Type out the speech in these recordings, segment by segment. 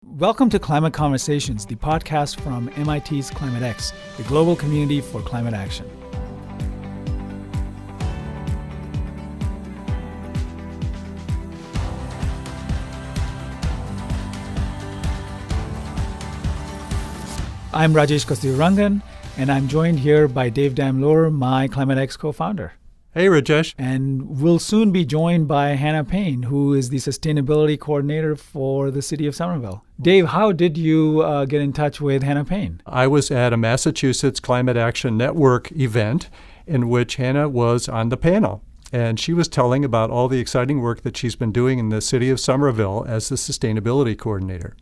Welcome to Climate Conversations, the podcast from MIT's ClimateX, the global community for climate action. I'm Rajesh Kastirangan, and I'm joined here by Dave Damloor, my ClimateX co-founder. Hey, Rajesh. And we'll soon be joined by Hannah Payne, who is the sustainability coordinator for the City of Somerville. Dave, how did you get in touch with Hannah Payne? I was at a Massachusetts Climate Action Network event in which Hannah was on the panel. And she was telling about all the exciting work that she's been doing in the City of Somerville as the sustainability coordinator.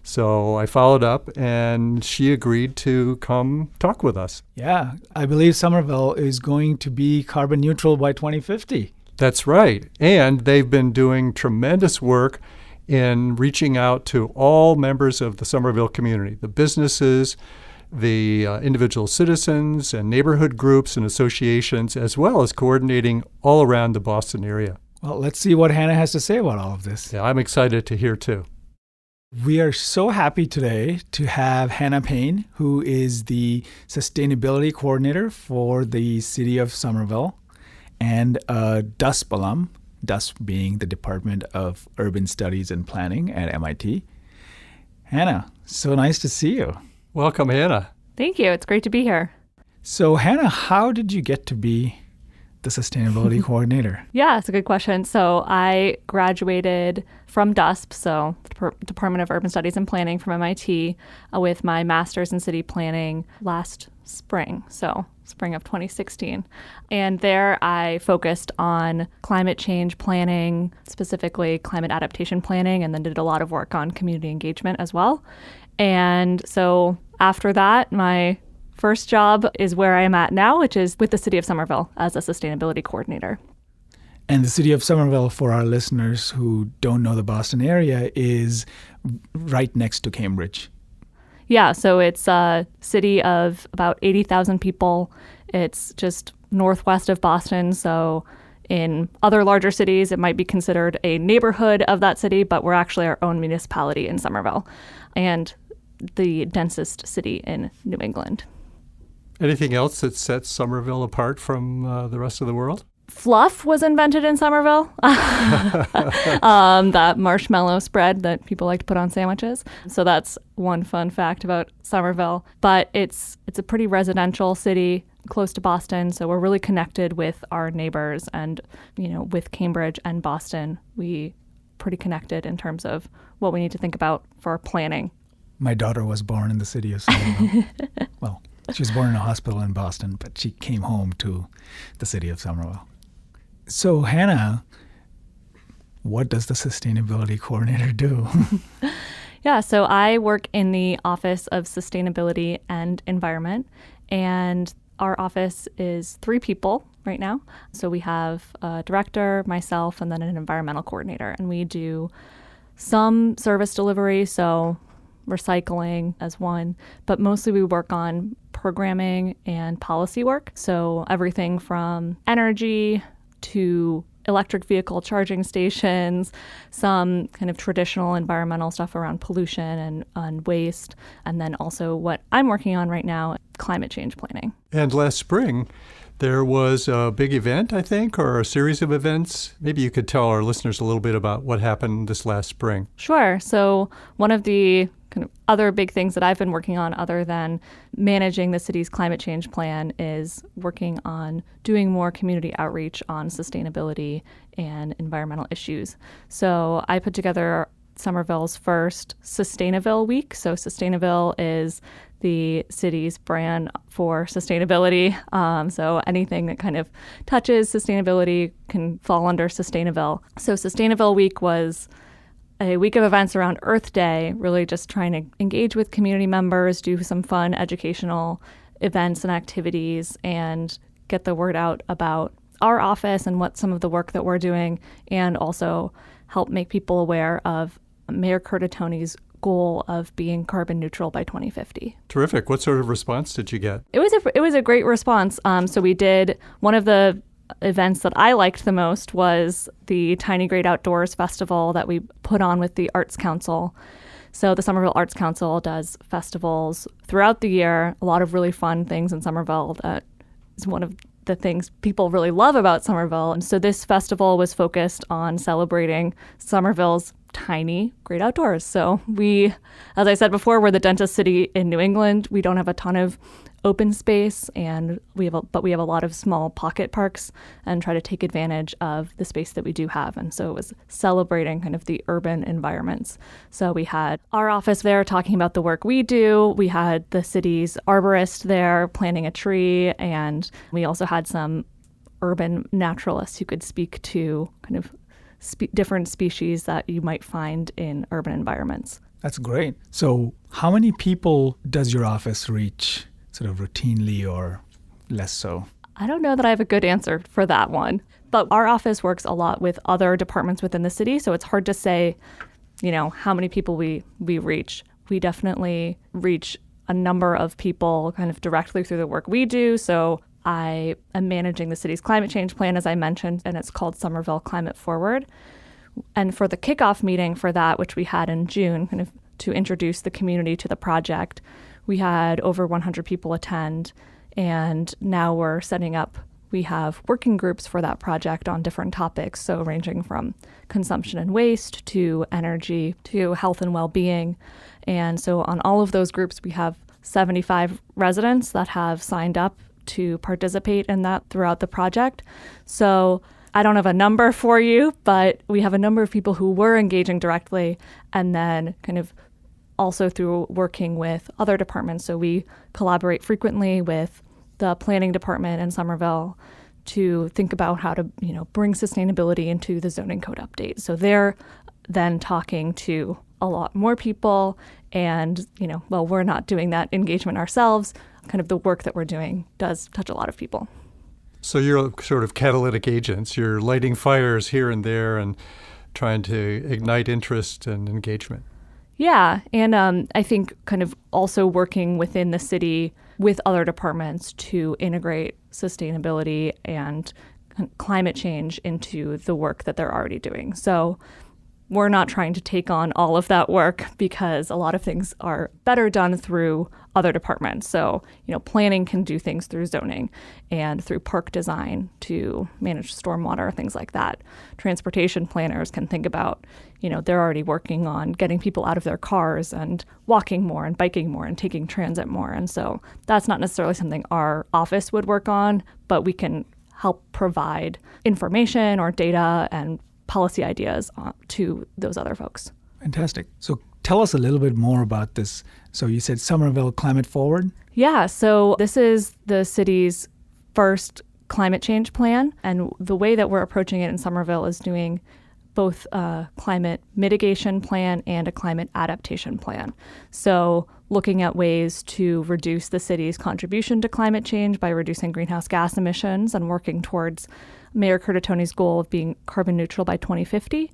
So I followed up, and she agreed to come talk with us. Yeah, I believe Somerville is going to be carbon neutral by 2050. That's right. And they've been doing tremendous work in reaching out to all members of the Somerville community, the businesses, the individual citizens and neighborhood groups and associations, as well as coordinating all around the Boston area. Well, let's see what Hannah has to say about all of this. Yeah, I'm excited to hear too. We are so happy today to have Hannah Payne, who is the sustainability coordinator for the City of Somerville, and a DUSP alum, DUSP being the Department of Urban Studies and Planning at MIT. Hannah, so nice to see you. Welcome, Hannah. Thank you. It's great to be here. So, Hannah, how did you get to be the sustainability coordinator? Yeah, it's a good question. So I graduated from DUSP, so Department of Urban Studies and Planning from MIT, with my master's in city planning last spring, so spring of 2016. And there I focused on climate change planning, specifically climate adaptation planning, and then did a lot of work on community engagement as well. And so after that, my first job is where I am at now, which is with the City of Somerville as a sustainability coordinator. And the City of Somerville, for our listeners who don't know the Boston area, is right next to Cambridge. Yeah, so it's a city of about 80,000 people. It's just northwest of Boston, so in other larger cities, it might be considered a neighborhood of that city, but we're actually our own municipality in Somerville and the densest city in New England. Anything else that sets Somerville apart from the rest of the world? Fluff was invented in Somerville. That marshmallow spread that people like to put on sandwiches. So that's one fun fact about Somerville. But it's a pretty residential city close to Boston. So we're really connected with our neighbors, and with Cambridge and Boston, we pretty connected in terms of what we need to think about for planning. My daughter was born in the City of Somerville. Well, she was born in a hospital in Boston, but she came home to the City of Somerville. So, Hannah, what does the sustainability coordinator do? Yeah, so I work in the Office of Sustainability and Environment, and our office is 3 people right now. So we have a director, myself, and then an environmental coordinator, and we do some service delivery, so recycling as one, but mostly we work on programming and policy work. So everything from energy to electric vehicle charging stations, some kind of traditional environmental stuff around pollution and waste, and then also what I'm working on right now, climate change planning. And last spring, there was a big event, I think, or a series of events. Maybe you could tell our listeners a little bit about what happened this last spring. Sure. So one of the kind of other big things that I've been working on, other than managing the city's climate change plan, is working on doing more community outreach on sustainability and environmental issues. So I put together Somerville's first Sustainaville week. So Sustainaville is the city's brand for sustainability. So anything that kind of touches sustainability can fall under Sustainaville. So Sustainaville week was a week of events around Earth Day, really just trying to engage with community members, do some fun educational events and activities, and get the word out about our office and what some of the work that we're doing, and also help make people aware of Mayor Curtatoni's goal of being carbon neutral by 2050. Terrific. What sort of response did you get? It was a great response. So we did one of the events that I liked the most was the Tiny Great Outdoors Festival that we put on with the Arts Council. So the Somerville Arts Council does festivals throughout the year, a lot of really fun things in Somerville. That is one of the things people really love about Somerville. And so this festival was focused on celebrating Somerville's tiny great outdoors. So we, as I said before, we're the dentist city in New England. We don't have a ton of open space, and we have a lot of small pocket parks and try to take advantage of the space that we do have. And so it was celebrating kind of the urban environments. So we had our office there talking about the work we do. We had the city's arborist there planting a tree, and we also had some urban naturalists who could speak to kind of different species that you might find in urban environments. That's great. So how many people does your office reach sort of routinely or less so? I don't know that I have a good answer for that one, but our office works a lot with other departments within the city, so it's hard to say, how many people we reach. We definitely reach a number of people kind of directly through the work we do. So I am managing the city's climate change plan, as I mentioned, and it's called Somerville Climate Forward. And for the kickoff meeting for that, which we had in June, kind of to introduce the community to the project, we had over 100 people attend, and now we're setting up, we have working groups for that project on different topics, so ranging from consumption and waste to energy to health and well-being. And so on all of those groups, we have 75 residents that have signed up to participate in that throughout the project. So I don't have a number for you, but we have a number of people who were engaging directly, and then kind of also through working with other departments. So we collaborate frequently with the planning department in Somerville to think about how to, bring sustainability into the zoning code update. So they're then talking to a lot more people, and, we're not doing that engagement ourselves. Kind of the work that we're doing does touch a lot of people. So you're sort of catalytic agents. You're lighting fires here and there and trying to ignite interest and engagement. Yeah, and I think kind of also working within the city with other departments to integrate sustainability and climate change into the work that they're already doing. So we're not trying to take on all of that work because a lot of things are better done through other departments. So, planning can do things through zoning and through park design to manage stormwater, things like that. Transportation planners can think about, they're already working on getting people out of their cars and walking more and biking more and taking transit more. And so that's not necessarily something our office would work on, but we can help provide information or data and policy ideas to those other folks. Fantastic. So tell us a little bit more about this. So you said Somerville Climate Forward? Yeah, so this is the city's first climate change plan. And the way that we're approaching it in Somerville is doing both a climate mitigation plan and a climate adaptation plan. So looking at ways to reduce the city's contribution to climate change by reducing greenhouse gas emissions and working towards Mayor Curtatoni's goal of being carbon neutral by 2050,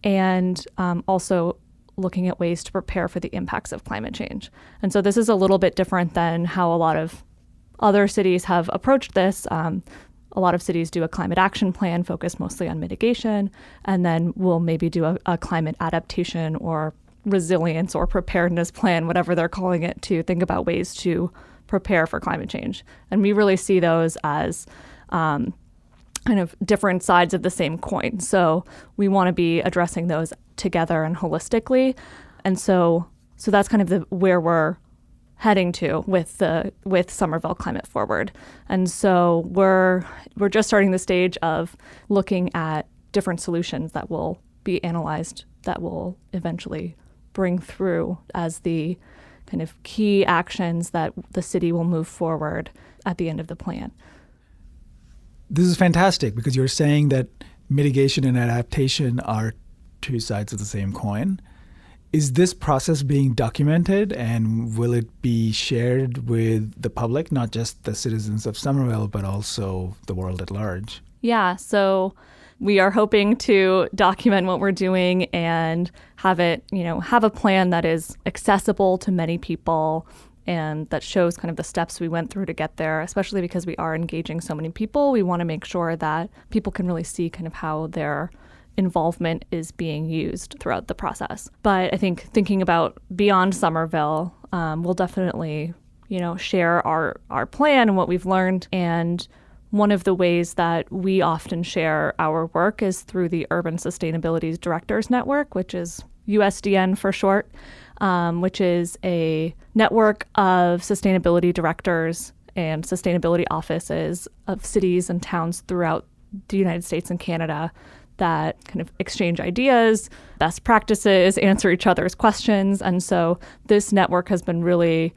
and also looking at ways to prepare for the impacts of climate change. And so this is a little bit different than how a lot of other cities have approached this. A lot of cities do a climate action plan focused mostly on mitigation, and then we'll maybe do a climate adaptation or resilience or preparedness plan, whatever they're calling it, to think about ways to prepare for climate change. And we really see those as kind of different sides of the same coin. So we want to be addressing those together and holistically. And so that's kind of where we're heading to with Somerville Climate Forward. And so we're just starting the stage of looking at different solutions that will be analyzed, that will eventually bring through as the kind of key actions that the city will move forward at the end of the plan. This is fantastic because you're saying that mitigation and adaptation are two sides of the same coin. Is this process being documented, and will it be shared with the public, not just the citizens of Somerville, but also the world at large? Yeah, so we are hoping to document what we're doing and have it, have a plan that is accessible to many people and that shows kind of the steps we went through to get there, especially because we are engaging so many people. We want to make sure that people can really see kind of how their involvement is being used throughout the process. But I think thinking about beyond Somerville, we'll definitely, share our plan and what we've learned. And one of the ways that we often share our work is through the Urban Sustainability Directors Network, which is USDN for short, which is a network of sustainability directors and sustainability offices of cities and towns throughout the United States and Canada that kind of exchange ideas, best practices, answer each other's questions. And so this network has been really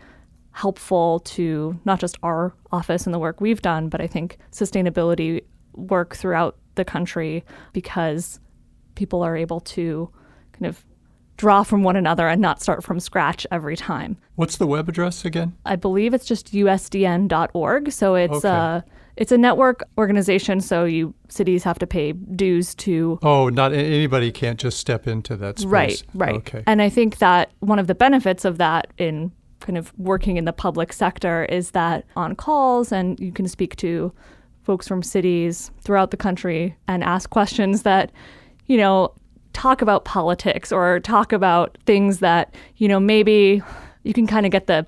helpful to not just our office and the work we've done, but I think sustainability work throughout the country, because people are able to kind of draw from one another and not start from scratch every time. What's the web address again? I believe it's just usdn.org. So it's Okay. it's a network organization. So cities have to pay dues to. Oh, not anybody can't just step into that space. Right. Okay. And I think that one of the benefits of that in kind of working in the public sector is that on calls, and you can speak to folks from cities throughout the country and ask questions that, talk about politics or talk about things that, maybe you can kind of get the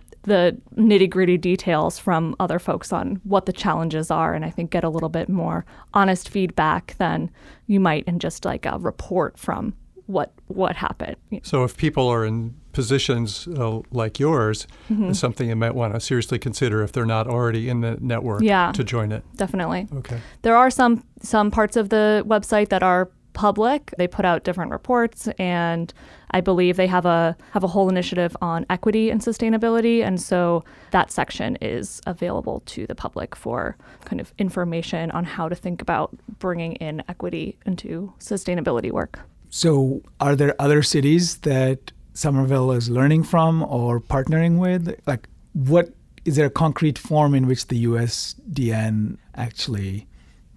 nitty-gritty details from other folks on what the challenges are, and I think get a little bit more honest feedback than you might in just like a report from what happened. So if people are in positions like yours, it's something you might want to seriously consider if they're not already in the network to join it. Definitely. Okay. There are some parts of the website that are public. They put out different reports, and I believe they have a whole initiative on equity and sustainability, and so that section is available to the public for kind of information on how to think about bringing in equity into sustainability work. So are there other cities that Somerville is learning from or partnering with? Like, what is there a concrete form in which the USDN actually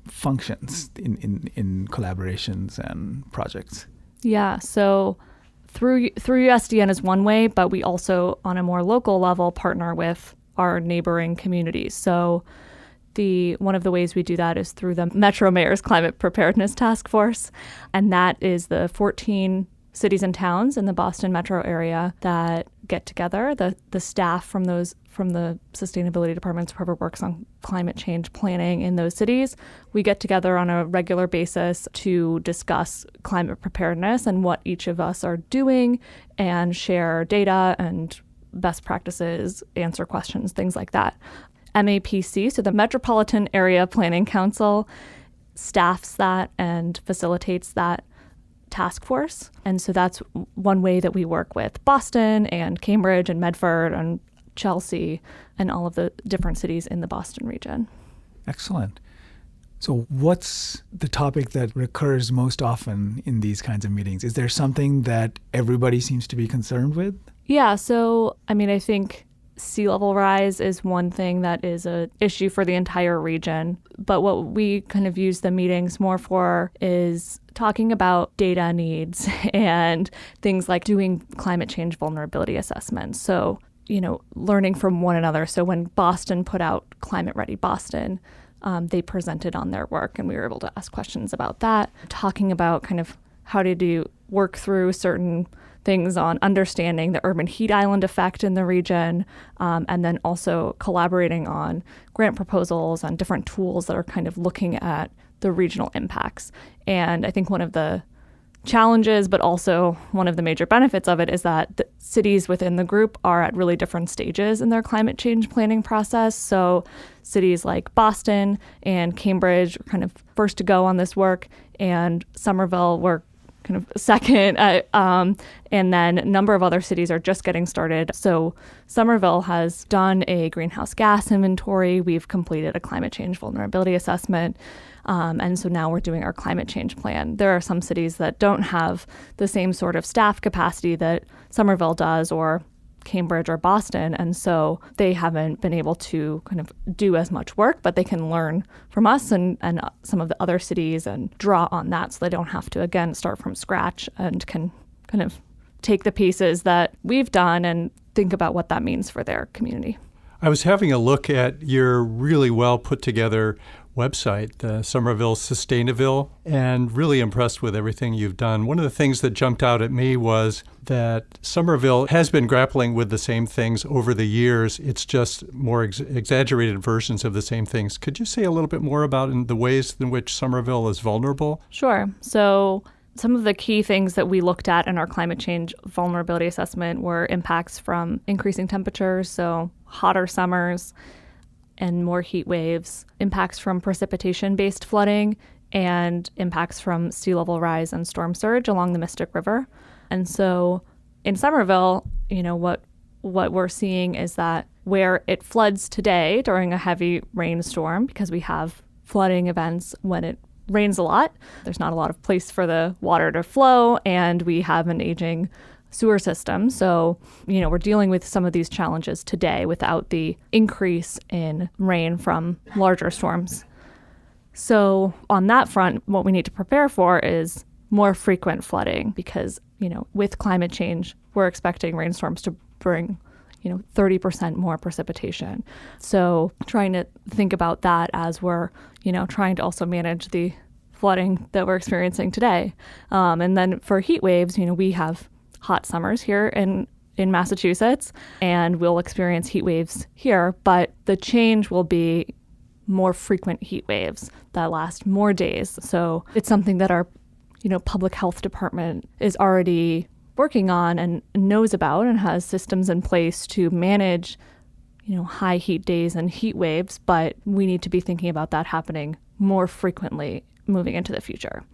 functions in collaborations and projects? Yeah, so through USDN is one way, but we also, on a more local level, partner with our neighboring communities. So one of the ways we do that is through the Metro Mayor's Climate Preparedness Task Force, and that is the 14 cities and towns in the Boston metro area that get together. The staff from the sustainability departments, whoever works on climate change planning in those cities, we get together on a regular basis to discuss climate preparedness and what each of us are doing, and share data and best practices, answer questions, things like that. MAPC, so the Metropolitan Area Planning Council, staffs that and facilitates that task force. And so that's one way that we work with Boston and Cambridge and Medford and Chelsea and all of the different cities in the Boston region. Excellent. So what's the topic that recurs most often in these kinds of meetings? Is there something that everybody seems to be concerned with? Yeah, so I think sea level rise is one thing that is an issue for the entire region. But what we kind of use the meetings more for is talking about data needs and things like doing climate change vulnerability assessments. So, learning from one another. So when Boston put out Climate Ready Boston, they presented on their work, and we were able to ask questions about that, talking about kind of how did you work through certain things on understanding the urban heat island effect in the region, and then also collaborating on grant proposals and different tools that are kind of looking at the regional impacts. And I think one of the challenges, but also one of the major benefits of it, is that the cities within the group are at really different stages in their climate change planning process. So cities like Boston and Cambridge are kind of first to go on this work, and Somerville were kind of second, and then a number of other cities are just getting started. So Somerville has done a greenhouse gas inventory. We've completed a climate change vulnerability assessment. And so now we're doing our climate change plan. There are some cities that don't have the same sort of staff capacity that Somerville does, or Cambridge or Boston, and so they haven't been able to kind of do as much work, but they can learn from us and some of the other cities and draw on that, so they don't have to, again, start from scratch, and can kind of take the pieces that we've done and think about what that means for their community. I was having a look at your really well put together website, the Somerville Sustainaville, and really impressed with everything you've done. One of the things that jumped out at me was that Somerville has been grappling with the same things over the years. It's just more exaggerated versions of the same things. Could you say a little bit more about the ways in which Somerville is vulnerable? Sure. So some of the key things that we looked at in our climate change vulnerability assessment were impacts from increasing temperatures, so hotter summers and more heat waves, impacts from precipitation-based flooding, and impacts from sea level rise and storm surge along the Mystic River. And so in Somerville, what we're seeing is that where it floods today during a heavy rainstorm, because we have flooding events when it rains a lot, there's not a lot of place for the water to flow, and we have an aging sewer system. So, we're dealing with some of these challenges today without the increase in rain from larger storms. So on that front, what we need to prepare for is more frequent flooding because, with climate change, we're expecting rainstorms to bring 30% more precipitation. So trying to think about that as we're, trying to also manage the flooding that we're experiencing today. And then for heat waves, we have hot summers here in Massachusetts, and we'll experience heat waves here, but the change will be more frequent heat waves that last more days. So it's something that our, public health department is already working on and knows about and has systems in place to manage, high heat days and heat waves, but we need to be thinking about that happening more frequently moving into the future.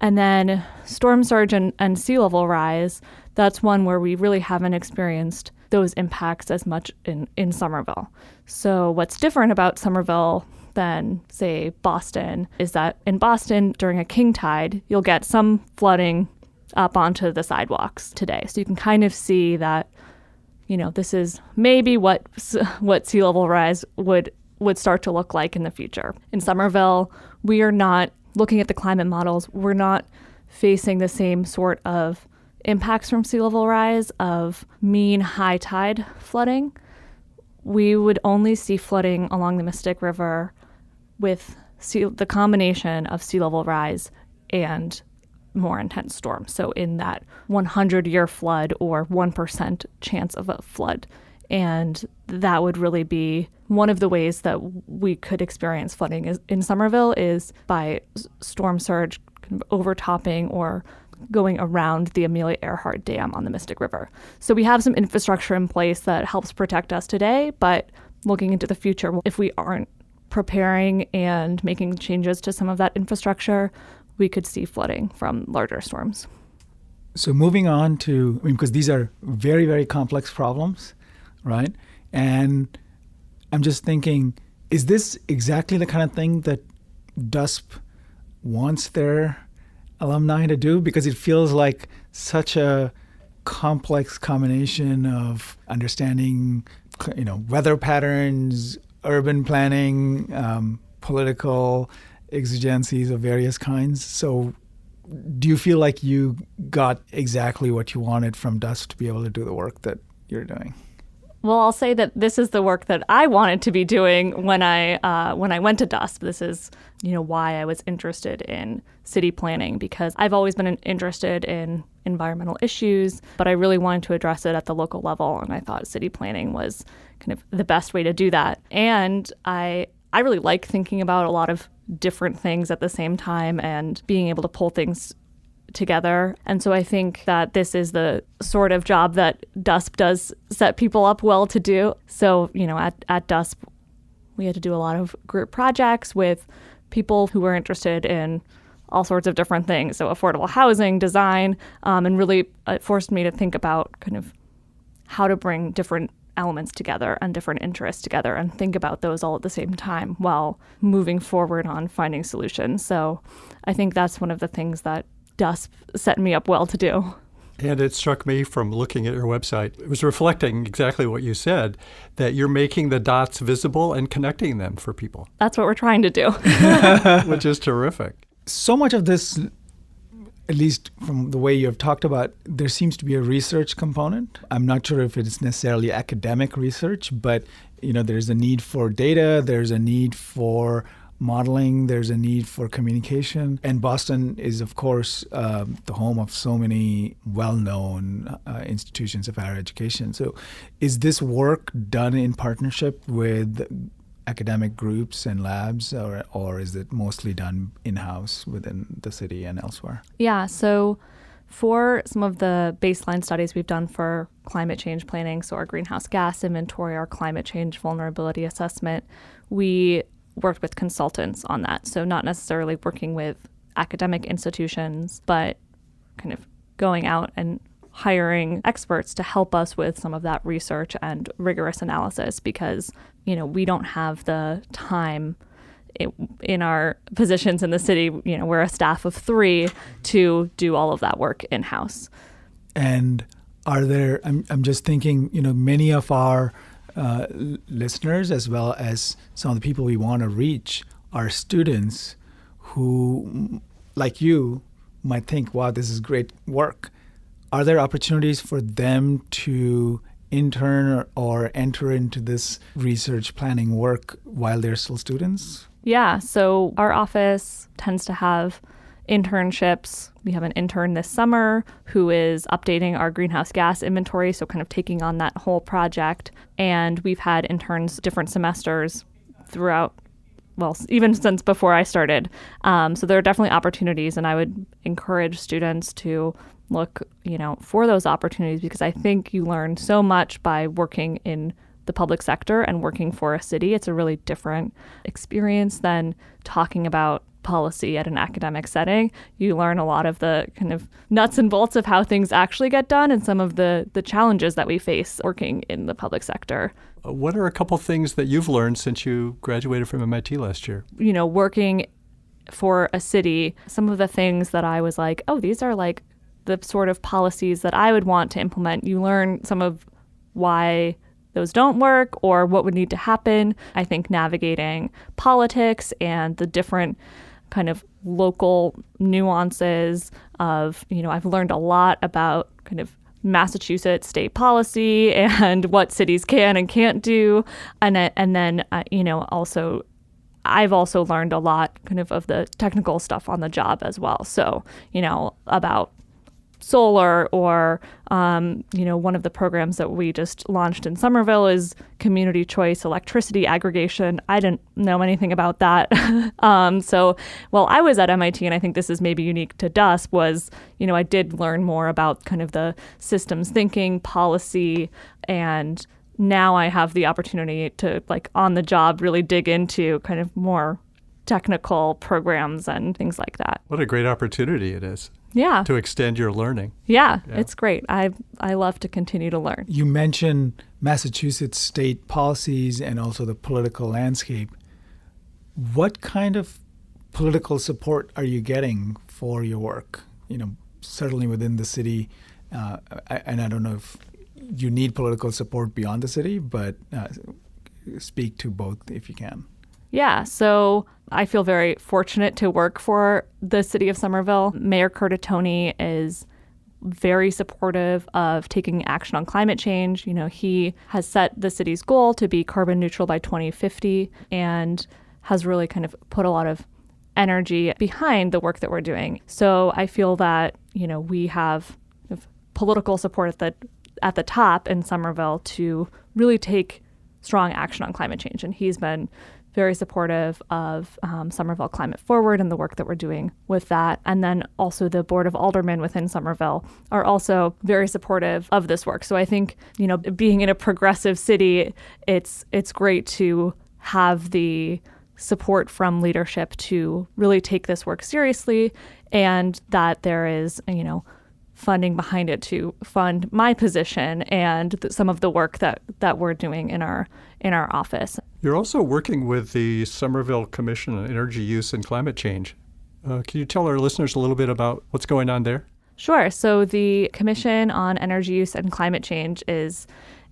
And then storm surge and sea level rise, that's one where we really haven't experienced those impacts as much in Somerville. So what's different about Somerville than, say, Boston is that in Boston, during a king tide, you'll get some flooding up onto the sidewalks today. So you can kind of see that, this is maybe what sea level rise would start to look like in the future. In Somerville, we are not looking at the climate models, we're not facing the same sort of impacts from sea level rise of mean high tide flooding. We would only see flooding along the Mystic River with the combination of sea level rise and more intense storms. So in that 100-year flood or 1% chance of a flood. And that would really be one of the ways that we could experience flooding in Somerville is by storm surge kind of overtopping or going around the Amelia Earhart Dam on the Mystic River. So we have some infrastructure in place that helps protect us today, but looking into the future, if we aren't preparing and making changes to some of that infrastructure, we could see flooding from larger storms. So moving on to, because these are very, very complex problems, right? And I'm just thinking, is this exactly the kind of thing that DUSP wants their alumni to do? Because it feels like such a complex combination of understanding, weather patterns, urban planning, political exigencies of various kinds. So do you feel like you got exactly what you wanted from DUSP to be able to do the work that you're doing? Well, I'll say that this is the work that I wanted to be doing when I went to DUSP. This is, why I was interested in city planning, because I've always been interested in environmental issues, but I really wanted to address it at the local level, and I thought city planning was kind of the best way to do that. And I really like thinking about a lot of different things at the same time and being able to pull things together. And so I think that this is the sort of job that DUSP does set people up well to do. So, at DUSP, we had to do a lot of group projects with people who were interested in all sorts of different things. So affordable housing, design, and really it forced me to think about kind of how to bring different elements together and different interests together and think about those all at the same time while moving forward on finding solutions. So I think that's one of the things that DUSP set me up well to do. And it struck me from looking at your website, it was reflecting exactly what you said, that you're making the dots visible and connecting them for people. That's what we're trying to do. Which is terrific. So much of this, at least from the way you have talked about, there seems to be a research component. I'm not sure if it's necessarily academic research, but there's a need for data, there's a need for modeling. There's a need for communication. And Boston is, of course, the home of so many well-known institutions of higher education. So is this work done in partnership with academic groups and labs, or is it mostly done in-house within the city and elsewhere? Yeah, so for some of the baseline studies we've done for climate change planning, so our greenhouse gas inventory, our climate change vulnerability assessment, we worked with consultants on that. So not necessarily working with academic institutions, but kind of going out and hiring experts to help us with some of that research and rigorous analysis, because, we don't have the time in our positions in the city. We're a staff of 3 to do all of that work in-house. And are there, I'm just thinking, many of our listeners, as well as some of the people we want to reach, are students who, like you, might think, wow, this is great work. Are there opportunities for them to intern or enter into this research planning work while they're still students? Yeah, so our office tends to have internships. We have an intern this summer who is updating our greenhouse gas inventory, so kind of taking on that whole project. And we've had interns different semesters throughout, well, even since before I started. So there are definitely opportunities, and I would encourage students to look, for those opportunities, because I think you learn so much by working in the public sector and working for a city. It's a really different experience than talking about policy at an academic setting. You learn a lot of the kind of nuts and bolts of how things actually get done and some of the challenges that we face working in the public sector. What are a couple things that you've learned since you graduated from MIT last year? Working for a city, some of the things that I was like, oh, these are like the sort of policies that I would want to implement. You learn some of why those don't work or what would need to happen. I think navigating politics and the different kind of local nuances of, I've learned a lot about kind of Massachusetts state policy and what cities can and can't do. And then, also, I've also learned a lot kind of the technical stuff on the job as well. So, about solar or, one of the programs that we just launched in Somerville is community choice electricity aggregation. I didn't know anything about that. So while I was at MIT, and I think this is maybe unique to DUSP, was, I did learn more about kind of the systems thinking, policy, and now I have the opportunity to, like, on the job, really dig into kind of more technical programs and things like that. What a great opportunity it is. Yeah. To extend your learning. Yeah, it's great. I love to continue to learn. You mentioned Massachusetts state policies and also the political landscape. What kind of political support are you getting for your work? Certainly within the city, and I don't know if you need political support beyond the city, but speak to both if you can. Yeah, so I feel very fortunate to work for the City of Somerville. Mayor Curtatone is very supportive of taking action on climate change. He has set the city's goal to be carbon neutral by 2050 and has really kind of put a lot of energy behind the work that we're doing. So I feel that, we have political support at the top in Somerville to really take strong action on climate change. And he's been very supportive of Somerville Climate Forward and the work that we're doing with that. And then also the Board of Aldermen within Somerville are also very supportive of this work. So I think, being in a progressive city, it's great to have the support from leadership to really take this work seriously, and that there is, funding behind it to fund my position and some of the work that we're doing in our office. You're also working with the Somerville Commission on Energy Use and Climate Change. Can you tell our listeners a little bit about what's going on there? Sure. So the Commission on Energy Use and Climate Change is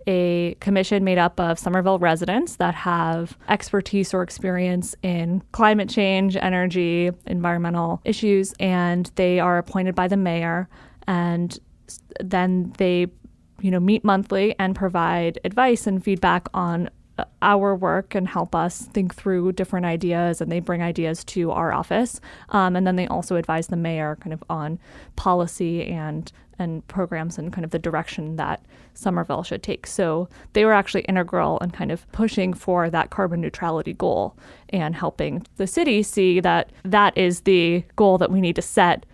a commission made up of Somerville residents that have expertise or experience in climate change, energy, environmental issues, and they are appointed by the mayor. And then they, meet monthly and provide advice and feedback on our work and help us think through different ideas, and they bring ideas to our office. And then they also advise the mayor kind of on policy and programs and kind of the direction that Somerville should take. So they were actually integral in kind of pushing for that carbon neutrality goal and helping the city see that that is the goal that we need to set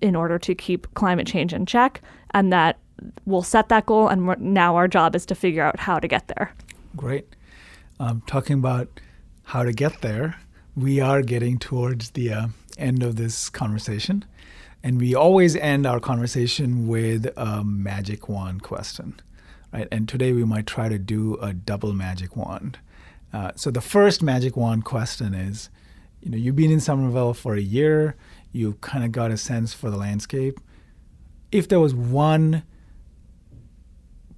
in order to keep climate change in check, and that we'll set that goal, and now our job is to figure out how to get there. Great. Talking about how to get there, we are getting towards the end of this conversation. And we always end our conversation with a magic wand question, right? And today we might try to do a double magic wand. So the first magic wand question is, you've been in Somerville for a year, you kind of got a sense for the landscape. If there was one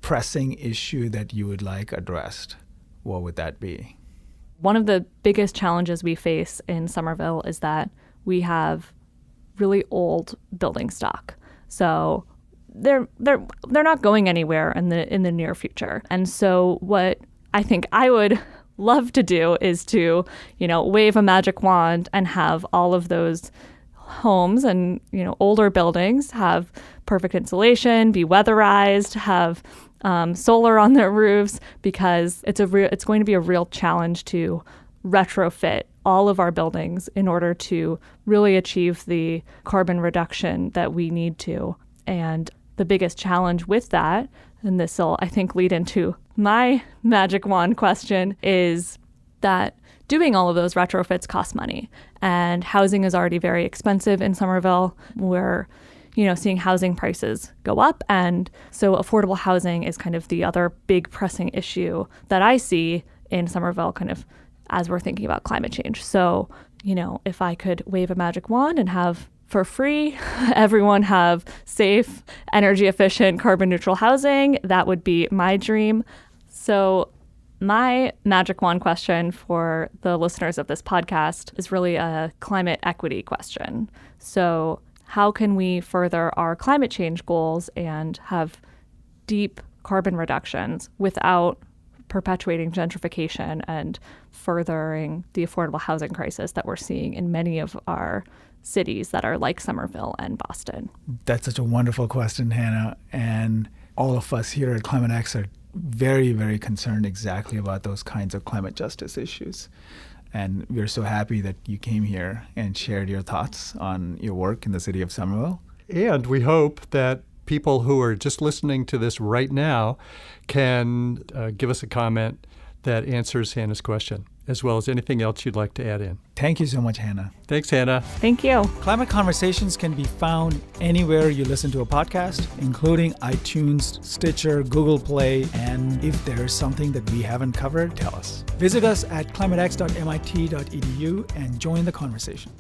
pressing issue that you would like addressed, what would that be? One of the biggest challenges we face in Somerville is that we have really old building stock. So they're not going anywhere in the near future. And so what I think I would love to do is to, wave a magic wand and have all of those homes and, older buildings have perfect insulation, be weatherized, have solar on their roofs, because it's going to be a real challenge to retrofit all of our buildings in order to really achieve the carbon reduction that we need to. And the biggest challenge with that, and this will, I think, lead into my magic wand question, is that doing all of those retrofits costs money. And housing is already very expensive in Somerville. We're seeing housing prices go up. And so affordable housing is kind of the other big pressing issue that I see in Somerville kind of as we're thinking about climate change. So, if I could wave a magic wand and have for free everyone have safe, energy efficient, carbon neutral housing, that would be my dream. So my magic wand question for the listeners of this podcast is really a climate equity question. So how can we further our climate change goals and have deep carbon reductions without perpetuating gentrification and furthering the affordable housing crisis that we're seeing in many of our cities that are like Somerville and Boston? That's such a wonderful question, Hannah. And all of us here at ClimateX are very, very concerned exactly about those kinds of climate justice issues. And we're so happy that you came here and shared your thoughts on your work in the city of Somerville. And we hope that people who are just listening to this right now can give us a comment that answers Hannah's question, as well as anything else you'd like to add in. Thank you so much, Hannah. Thanks, Hannah. Thank you. Climate Conversations can be found anywhere you listen to a podcast, including iTunes, Stitcher, Google Play, and if there's something that we haven't covered, tell us. Visit us at climatex.mit.edu and join the conversation.